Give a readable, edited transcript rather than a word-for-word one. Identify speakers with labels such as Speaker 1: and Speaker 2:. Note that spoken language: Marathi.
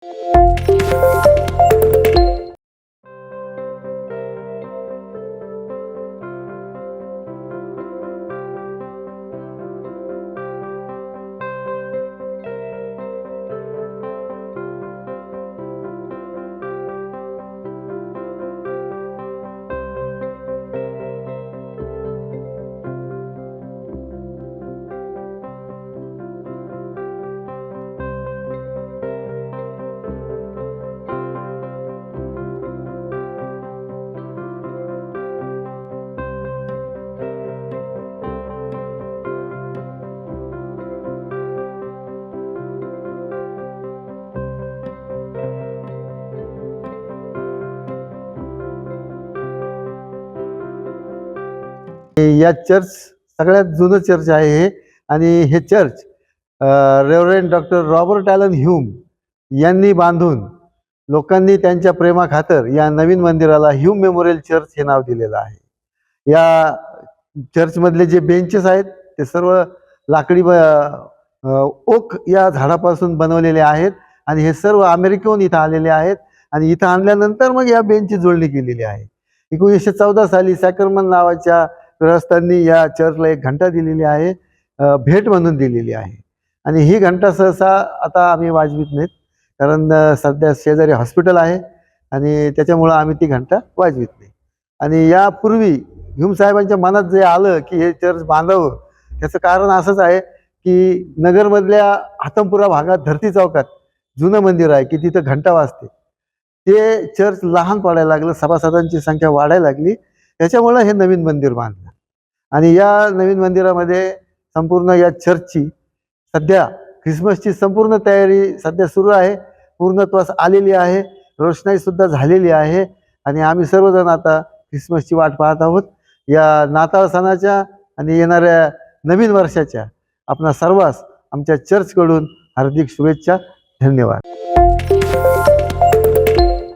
Speaker 1: या चर्च सगळ्यात जुनं चर्च आहे हे, आणि हे church reverend doctor Robert Allen Hume यांनी बांधून लोकांनी त्यांच्या प्रेमाखातर या नवीन मंदिराला ह्यूम मेमोरियल चर्च हे नाव दिलेलं आहे। या चर्चमधले जे बेंचेस आहेत ते सर्व लाकडी ओक या झाडापासून बनवलेले आहेत, आणि हे सर्व अमेरिकेहून इथं आलेले आहेत, आणि इथं आणल्यानंतर मग या बेंचची जुळणी केलेली आहे। 1914 साली सॅक्रमन नावाच्या गृहस्थांनी या चर्चला एक घंटा दिलेली आहे, भेट म्हणून दिलेली आहे। आणि ही घंटा सहसा आता आम्ही वाजवित नाहीत, कारण सध्या शेजारी हॉस्पिटल आहे आणि त्याच्यामुळं आम्ही ती घंटा वाजवित नाही। आणि यापूर्वी ह्यूम साहेबांच्या मनात जे आलं की हे चर्च बांधावं, त्याचं कारण असंच आहे की नगरमधल्या हातमपुरा भागात धरती चौकात जुनं मंदिर आहे की तिथं घंटा वाजते, ते चर्च लहान पडायला लागलं, सभासदांची संख्या वाढायला लागली, त्याच्यामुळं हे नवीन मंदिर बांधलं। आणि या नवीन मंदिरामध्ये संपूर्ण या चर्चची सध्या ख्रिसमसची संपूर्ण तयारी सध्या सुरू आहे, पूर्णत्वास आलेली आहे, रोषणाई सुद्धा झालेली आहे, आणि आम्ही सर्वजण आता ख्रिसमसची वाट पाहत आहोत। या नाताळ सणाच्या आणि येणाऱ्या नवीन वर्षाच्या आपणा सर्वांस आमच्या चर्चकडून हार्दिक शुभेच्छा। धन्यवाद।